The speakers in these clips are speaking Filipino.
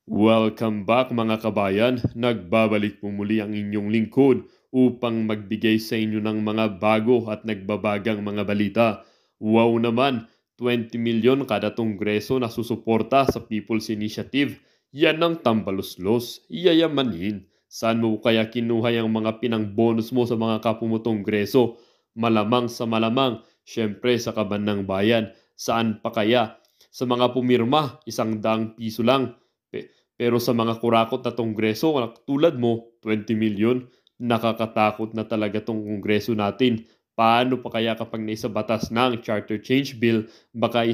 Welcome back mga kabayan, nagbabalik po muli ang inyong lingkod upang magbigay sa inyo ng mga bago at nagbabagang mga balita. Wow naman, 20 milyon kada Kongreso na susuporta sa People's Initiative. Yan ang tambaluslos, yayamanin. Saan mo kaya kinuha yung mga pinang-bonus mo sa mga kapwa mo Kongreso? Malamang sa malamang, syempre sa kaban ng bayan. Saan pa kaya? Sa mga pumirma, 100 piso lang. Pero sa mga kurakot na Kongreso, tulad mo, 20 milyon, nakakatakot na talaga tong Kongreso natin. Paano pa kaya kapag naisa batas na ang Charter Change Bill, baka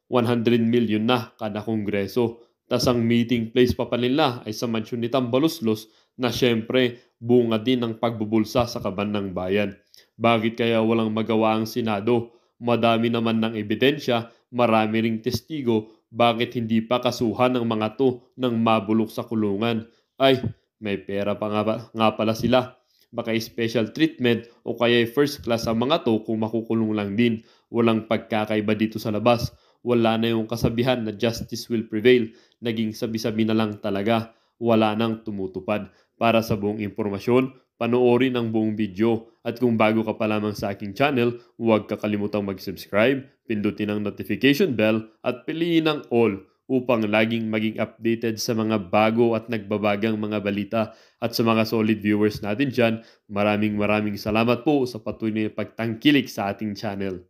100 million na kada Kongreso. Tas ang meeting place pa nila ay sa mansyon ni Tambaluslos na syempre bunga din ng pagbubulsa sa kaban ng bayan. Bakit kaya walang magawa ang Senado? Madami naman ng ebidensya, marami ring testigo, bakit hindi pa kasuhan ng mga to nang mabulok sa kulungan? Ay, may pera pa nga pala sila. Baka special treatment o kaya first class ang mga to kung makukulong lang din. Walang pagkakaiba dito sa labas. Wala na yung kasabihan na justice will prevail. Naging sabi-sabi na lang talaga. Wala nang tumutupad. Para sa buong impormasyon, panoorin ang buong video. At kung bago ka pa lamang sa aking channel, huwag kakalimutang mag-subscribe, pindutin ang notification bell at piliin ang all upang laging maging updated sa mga bago at nagbabagang mga balita. At sa mga solid viewers natin dyan, maraming salamat po sa patuloy na pagtangkilik sa ating channel.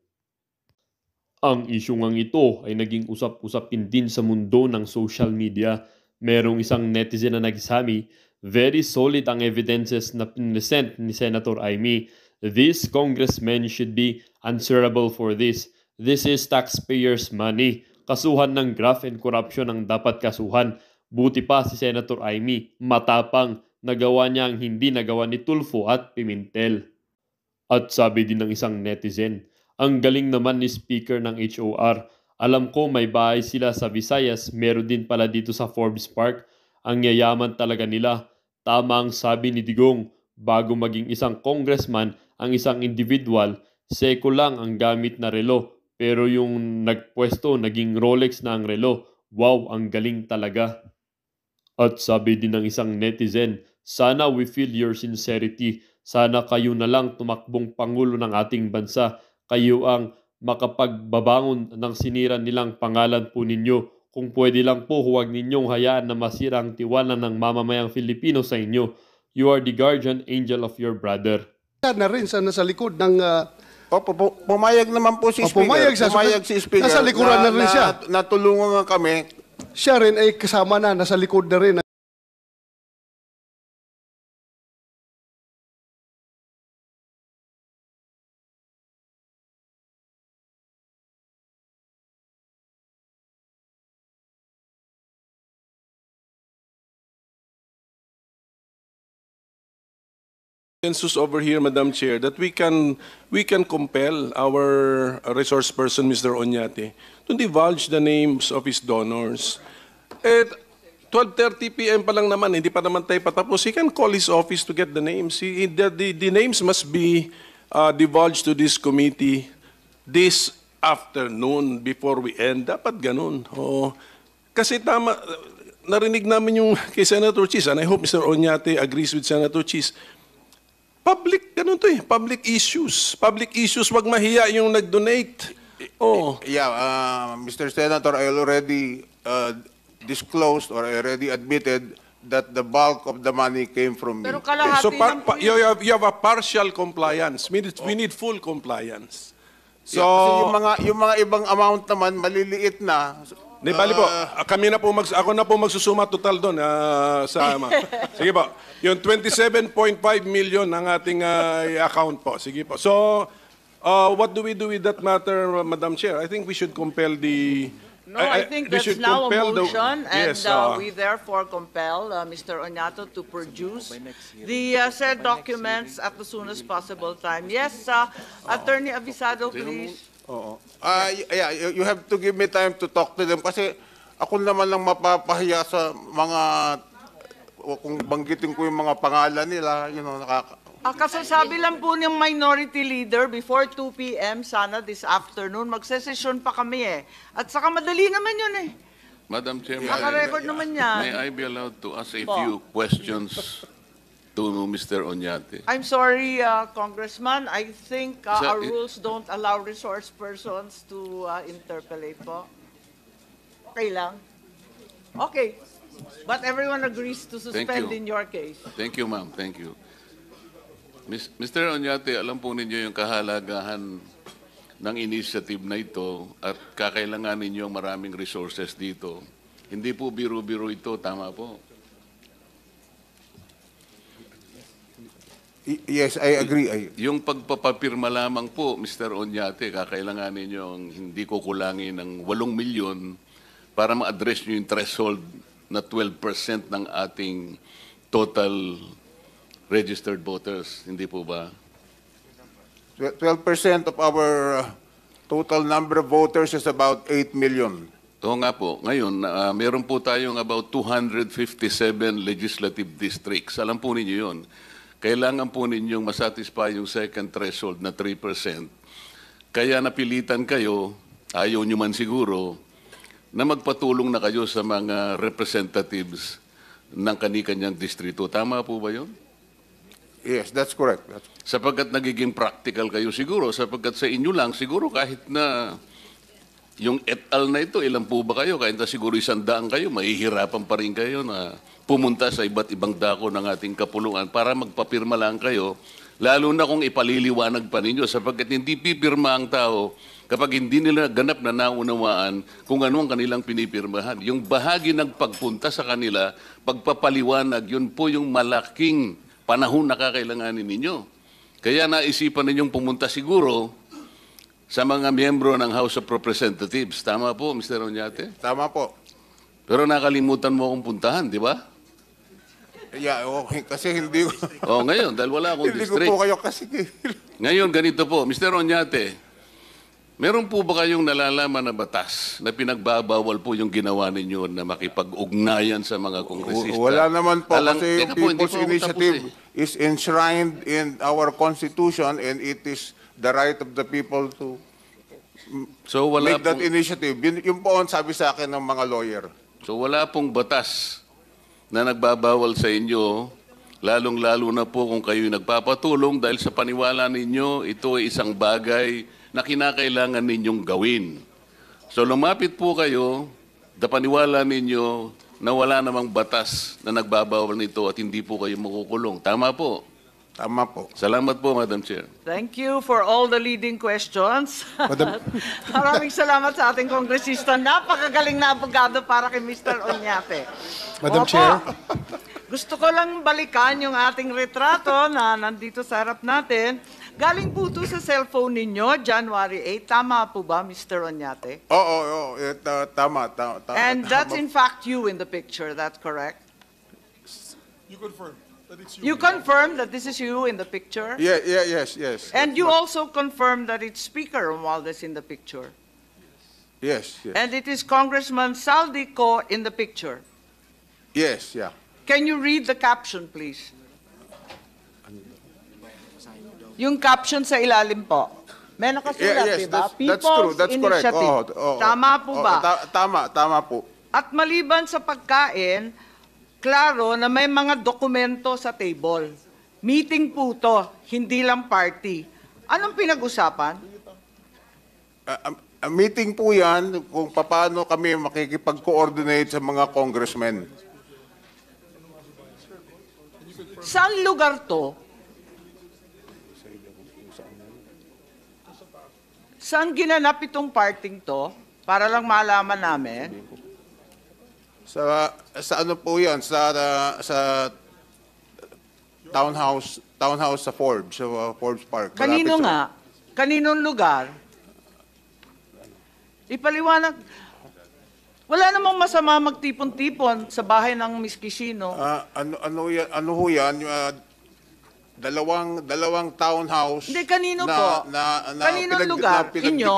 Ang isyung ito ay naging usap-usapin din sa mundo ng social media. Merong isang netizen na nagsabi, very solid ang evidences na present ni Senator Amy. This congressman should be answerable for this. This is taxpayers' money. Kasuhan ng graft and corruption ang dapat kasuhan. Buti pa si Senator Amy, matapang, nagawa niya ang hindi nagawa ni Tulfo at Pimentel. At sabi din ng isang netizen, ang galing naman ni Speaker ng HOR. Alam ko may bahay sila sa Visayas, meron din pala dito sa Forbes Park. Ang yayaman talaga nila. Tama ang sabi ni Digong, bago maging isang congressman, ang isang individual, seko lang ang gamit na relo. Pero yung nagpwesto, naging Rolex na ang relo. Wow, ang galing talaga. At sabi din ng isang netizen, sana we feel your sincerity. Sana kayo na lang tumakbong pangulo ng ating bansa. Kayo ang makapagbabangon ng sinira nilang pangalan po ninyo. Kung pwede lang po, huwag ninyong hayaan na masira ang tiwala ng mamamayang Filipino sa inyo. You are the guardian angel of your brother. Na rin sa nasa likod ng Pumayag naman po si Speaker. Pumayag si Speaker. Nasa likuran na rin siya. Natulungan nga kami. Siya rin ay kasama na, nasa likod na rin. Consensus over here, Madam Chair, that we can compel our resource person, Mr. Oñate, to divulge the names of his donors. At 12:30 p.m. pa lang naman, hindi pa naman tayo patapos. He can call his office to get the names. The names must be divulged to this committee this afternoon before we end. Dapat ganun. Oh. Kasi tama, narinig namin yung kay Senator Chis, and I hope Mr. Oñate agrees with Senator Chis. Public, ganun to eh. Public issues. Public issues, wag mahiya yung nag-donate. Oh. Yeah, Mr. Senator, I already disclosed or I already admitted that the bulk of the money came from me. Pero kalahati So lang po yun. you have a partial compliance. We need full compliance. So, Kasi yung mga ibang amount naman, maliliit na. di bali po, ako na po magsusuma total doon sa sige po. Yung 27.5 million ang ating account po. Sige po. So, what do we do with that matter, Madam Chair? I think we should compel the No, I think we that's should now a compel motion, and yes, we therefore compel Mr. Oñato to produce the said documents at the soonest possible time. Yes, Attorney Avisado, please. Yeah, you have to give me time to talk to them kasi ako naman lang mapapahiya sa mga kung banggitin ko yung mga pangalan nila, you know, Kasasabi lang po ng minority leader before 2 p.m. sana this afternoon. Magsesesyon pa kami eh. At saka madali naman yun eh. Madam Chair, Naka-record naman may yan. I be allowed to ask a Po. few questions to Mr. Oñate? I'm sorry, Congressman. I think Sir, our rules don't allow resource persons to interpolate po. Okay lang? Okay. But everyone agrees to suspend you. in your case. Thank you, ma'am. Thank you. Mr. Oñate, alam po ninyo yung kahalagahan ng initiative na ito at kakailanganin ninyo maraming resources dito. Hindi po biro-biro ito, tama po. Yes, I agree. Yung pagpapapirma lamang po, Mr. Oñate, kakailanganin ninyo ang hindi kukulangin ng 8 milyon para ma-address nyo yung threshold na 12% ng ating total registered voters. Hindi po ba? 12% of our total number of voters is about 8 million. Oo nga po. Ngayon, meron po tayong about 257 legislative districts. Alam po ninyo yun. Kailangan po ninyong masatisfy yung second threshold na 3%. Kaya napilitan kayo, ayaw nyo man siguro, na magpatulong na kayo sa mga representatives ng kani-kanyang distrito. Tama po ba yun? Yes, that's correct. Sapagkat nagiging practical kayo siguro, sapagkat sa inyo lang, siguro kahit na yung et al na ito, ilan po ba kayo? Kahit na siguro 100 kayo, mahihirapan pa rin kayo na pumunta sa iba't ibang dako ng ating kapulungan para magpapirma lang kayo, lalo na kung ipaliliwanag pa ninyo, sapagkat hindi pipirma ang tao kapag hindi nila ganap na naunawaan kung ano ang kanilang pinipirmahan. Yung bahagi ng pagpunta sa kanila, pagpapaliwanag, yun po yung malaking panahon na kakailanganin ninyo. Kaya naisipan ninyong pumunta siguro sa mga miyembro ng House of Representatives. Tama po, Mr. Oñate? Tama po. Pero nakalimutan mo akong puntahan, di ba? Yeah, okay, kasi hindi ko, O ngayon, dahil wala akong hindi ko district. po kayo kasi. Ngayon, ganito po, Mr. Oñate, meron po ba kayong nalalaman na batas na pinagbabawal po yung ginawa ninyo na makipag-ugnayan sa mga kongresista? Wala naman po kasi Teka po, hindi People's po ako Initiative tapos is enshrined in our Constitution and it is the right of the people to So wala make that pong, initiative. Yun po ang sabi sa akin ng mga lawyer. so wala pong batas na nagbabawal sa inyo, lalong-lalo na po kung kayo nagpapatulong dahil sa paniwala ninyo, ito ay isang bagay na kinakailangan ninyong gawin. So lumapit po kayo, paniwala ninyo na wala namang batas na nagbabawal nito at hindi po kayo makukulong. Tama po. Tama po. Salamat po, Madam Chair. Thank you for all the leading questions. Maraming salamat sa ating kongresista. Napakagaling na abogado para kay Mr. Oñate. Madam Opo. Chair. Gusto ko lang balikan yung ating retrato na nandito sa harap natin. Galing po ito sa cellphone ninyo, January 8. Tama po ba, Mr. Oñate? Oo, tama. And that's in fact you in the picture, that's correct? You confirm that this is you in the picture? Yes. And you also confirm that it's Speaker Romualdez in the picture? Yes. And it is Congressman Saldico in the picture? Yes, yeah. Can you read the caption, please? Yung caption sa ilalim po. May nakasulat, Yes, di ba? that's true. That's correct. Initiative. Oo. Tama po ba? Tama po. At maliban sa pagkain, klaro na may mga dokumento sa table. Meeting po to, hindi lang party. Anong pinag-usapan? Meeting po yan kung paano kami makikipag-coordinate sa mga congressmen. Saan lugar to? Saan ginanap itong parting to? Para lang malaman namin. Sa ano po yan? Sa townhouse sa Forbes, sa Forbes Park. Kanino Malapit sa- nga? Kaninong lugar? Ipaliwanag. Wala namang masama magtipon-tipon sa bahay ng Miss Kishino. ano ho yan? Dalawang townhouse. Hindi, kanino na, po? Na Kaninong lugar? pinagdikit. Inyo?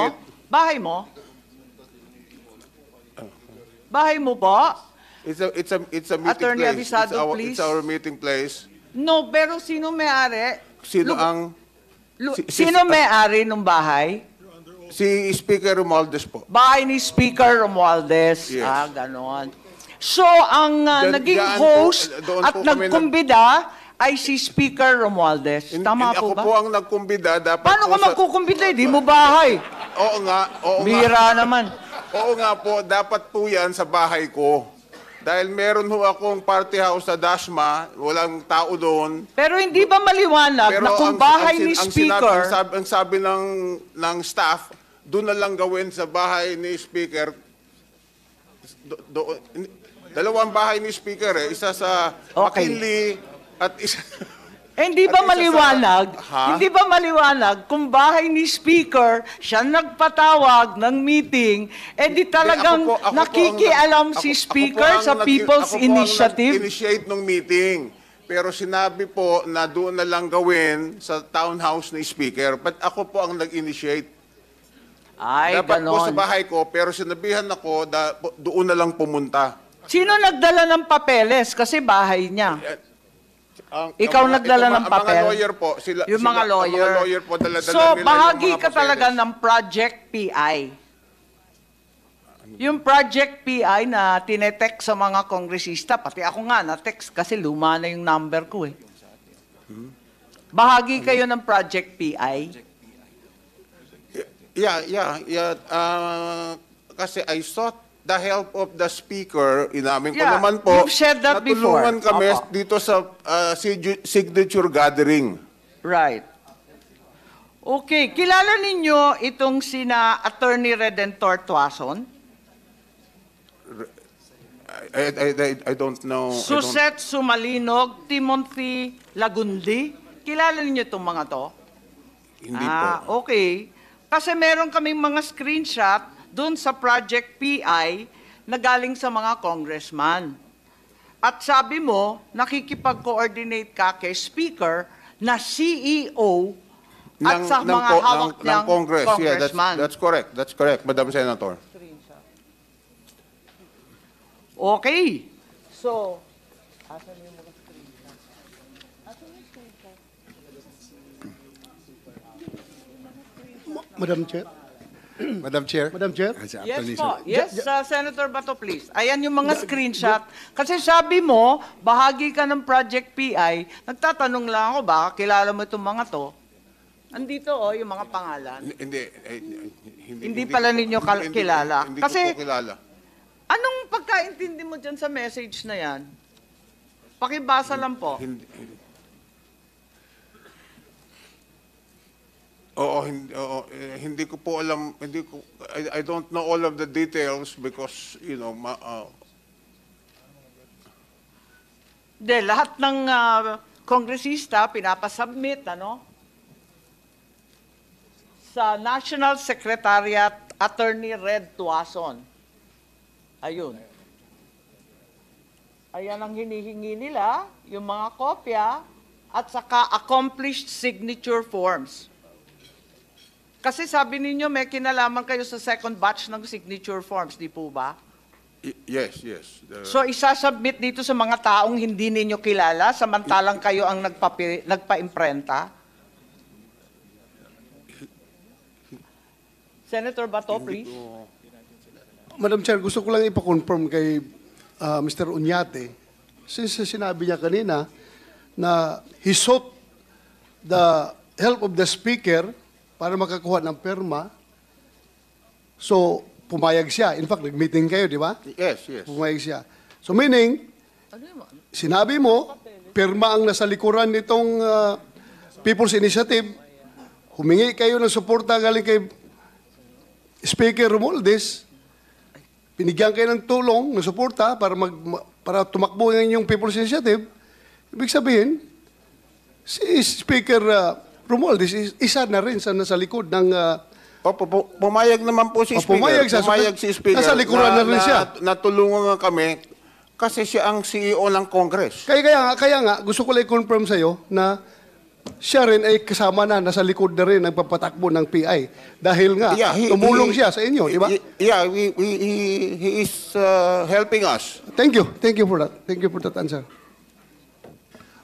Bahay mo? Bahay mo po? It's a meeting Attorney place. Avisado, It's please. our meeting place. No, pero sino may-ari? Sino ang Sino may-ari ng bahay? Si Speaker Romualdez po. Bahay ni Speaker Romualdez. Yes. Ganon. So, ang naging Diyan po, host doon at po kami nagkumbida ay si Speaker Romualdez. Tama po Ako ba? po ang nagkumbida. Dapat Paano po ka magkukumbida? Di mo bahay. Oo nga. Bira naman. Oo nga po. Dapat po yan sa bahay ko. Dahil meron ho akong party house sa Dasma. Walang tao doon. Pero hindi ba maliwanag na kung bahay ni Speaker... Ang sabi ng staff, doon na lang gawin sa bahay ni Speaker. Dalawang bahay ni Speaker eh. Isa sa Okay. McKinley at isa... hindi At ba isa maliwanag? Ha? Hindi ba maliwanag kung bahay ni Speaker siya nagpatawag ng meeting, di talagang Ako po ang nakikialam si Speaker sa People's Initiative? Initiate ng meeting. Pero sinabi po na doon na lang gawin sa townhouse ni Speaker. But ako po ang nag-initiate. Ay, Dapat po sa ganon. bahay ko, pero sinabihan ako doon na lang pumunta. Sino nagdala ng papeles? Kasi bahay niya. Ikaw nagdala ng Ang papel? mga lawyer po. Yung mga lawyer. Ang mga lawyer po, dala-dala So, nila bahagi yung mga ka talaga papeles. ng Project PI. Yung Project PI na tinetext sa mga kongresista, pati ako nga na-text kasi luma na yung number ko eh. Bahagi kayo ng Project PI. Yeah. Kasi I sought the help of the speaker. Inamin ko Yeah, naman po. you've said that before. Natulungan kami Opo. dito sa signature gathering. Right. Okay, kilala ninyo itong sina Attorney Redentor Tuason? I don't know. Suset Sumalinog, Timothy Lagundi. Kilala ninyo itong mga to? Hindi po. Okay. Kasi meron kaming mga screenshot doon sa Project PI na galing sa mga congressman. At sabi mo, nakikipag-coordinate ka kay Speaker na CEO at sa mga hawak ng niyang Congress. Yeah, congressman. that's correct. That's correct, Madam Senator. Okay. So, Madam Chair. Madam Chair. Madam Chair. yes po. Yes, Senator Bato, please. Ayan yung mga screenshot. Kasi sabi mo, bahagi ka ng Project PI. Nagtatanong lang ako, baka kilala mo itong mga to. Andito, yung mga pangalan. Hindi pala ninyo kilala. Hindi Kasi- ko po kilala. Anong pagkaintindi mo dyan sa message na yan? Pakibasa lang po. Hindi ko po alam, I don't know all of the details because, De, lahat ng kongresista pinapasubmit, sa National Secretariat Attorney Red Tuason. Ayun. Ayan ang hinihingi nila, yung mga kopya, at saka accomplished signature forms. Kasi sabi ninyo, may kinalaman kayo sa second batch ng signature forms, di po ba? Yes. So isasubmit dito sa mga taong hindi ninyo kilala, samantalang kayo ang nagpa-imprenta? Senator Bato, please. Madam Chair, gusto ko lang ipa-confirm kay Mr. Uñate. Since sinabi niya kanina na he sought the help of the Speaker para makakuha ng perma. So, pumayag siya. In fact, nag-meeting kayo, di ba? Yes. Pumayag siya. So, meaning, sinabi mo, perma ang nasa likuran nitong People's Initiative, humingi kayo ng suporta galing kay Speaker Romualdez, pinigyan kayo ng tulong, ng suporta para tumakbo ng inyong People's Initiative. Ibig sabihin, si Speaker Romualdez isa na rin sa nasa likod ng... Pumayag naman po si Speaker. Pumayag siya. Pumayag si Speaker. Nasa likuran na rin siya. Natulungan nga kami kasi siya ang CEO ng Congress. Kaya nga, gusto ko lang i-confirm sa'yo na siya rin ay kasama na, nasa likod na rin nagpapatakbo ng PI. Dahil nga, tumulong siya sa inyo, di ba? Yeah, he is helping us. Thank you. Thank you for that. Thank you for that answer.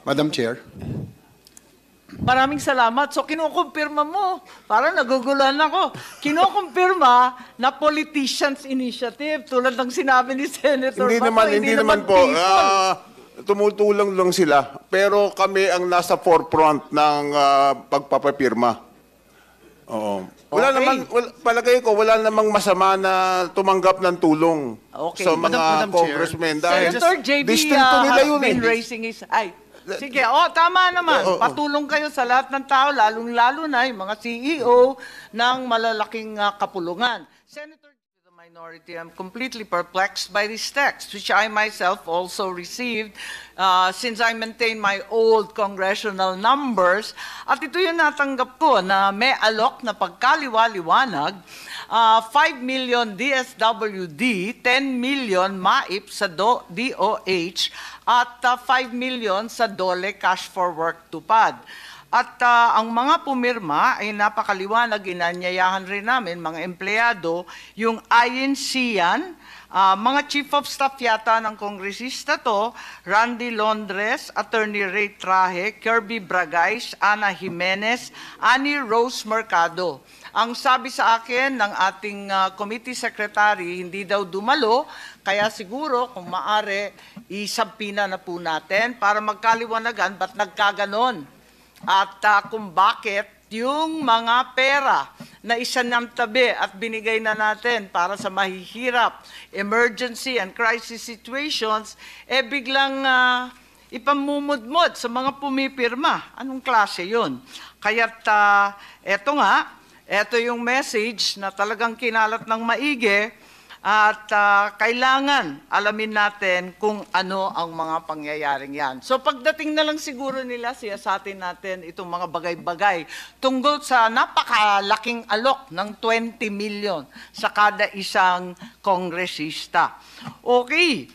Madam Chair. Maraming salamat. So, kinukumpirma mo. Parang naguguluhan ako. Kinukumpirma na politicians initiative tulad ng sinabi ni Senator Hindi Bato, naman, hindi naman po. people. Tumutulong lang sila. Pero kami ang nasa forefront ng pagpapapirma. Oo. Wala Okay. naman, palagay ko, wala namang masama na tumanggap ng tulong Okay. sa mga Madam Chair. congressmen. Dahil Senator JB distrito nila has yun been eh. raising his... Ay, sige, tama naman. Patulong kayo sa lahat ng tao, lalong-lalo na yung mga CEO ng malalaking kapulungan. Senator, the minority, I'm completely perplexed by this text, which I myself also received since I maintain my old congressional numbers. At ito yung natanggap ko na may alok na pagkaliwa-liwanag, 5 million DSWD, 10 million MAIP sa DOH, at 5 million sa DOLE Cash for Work Tupad. At ang mga pumirma ay napakaliwanag, inanyayahan rin namin, mga empleyado, yung INC yan, mga chief of staff yata ng kongresista to, Randy Londres, Attorney Ray Traje, Kirby Bragais, Ana Jimenez, Annie Rose Mercado. Ang sabi sa akin ng ating committee secretary, hindi daw dumalo, kaya siguro kung maaari, isabpina na po natin para magkaliwanagan ba't nagkaganon. At kung bakit yung mga pera na isanamtabi at binigay na natin para sa mahihirap, emergency and crisis situations, biglang ipamumudmod sa mga pumipirma. Anong klase yun? Kaya't eto nga, eto yung message na talagang kinalat ng maigi at kailangan alamin natin kung ano ang mga pangyayaring yan. So pagdating na lang siguro nila, siyasatin natin itong mga bagay-bagay tungkol sa napakalaking alok ng 20 million sa kada isang kongresista. Okay.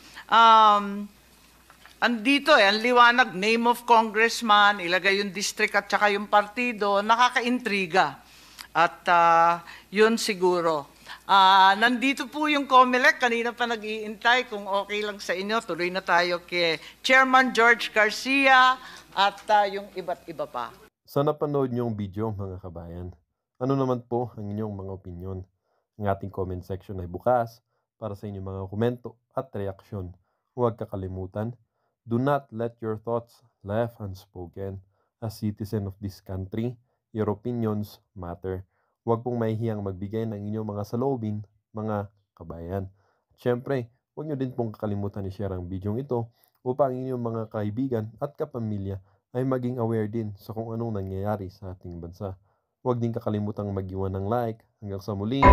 Andito ang liwanag, name of congressman, ilagay yung district at saka yung partido, nakakaintriga. At yun siguro. Nandito po yung COMELEC, kanina pa nag-iintay, kung okay lang sa inyo, tuloy na tayo kay Chairman George Garcia at yung iba't iba pa. Sa napanood niyong video mga kabayan, ano naman po ang inyong mga opinion? Ang ating comment section ay bukas para sa inyong mga komento at reaksyon. Huwag kakalimutan, do not let your thoughts left unspoken. As citizen of this country, your opinions matter. Huwag pong mahihiyang magbigay ng inyong mga saloobin, mga kabayan. At syempre, huwag nyo din pong kakalimutan i-share ang video ito upang inyong mga kaibigan at kapamilya ay maging aware din sa kung anong nangyayari sa ating bansa. Huwag din kakalimutang mag-iwan ng like. Hanggang sa muli.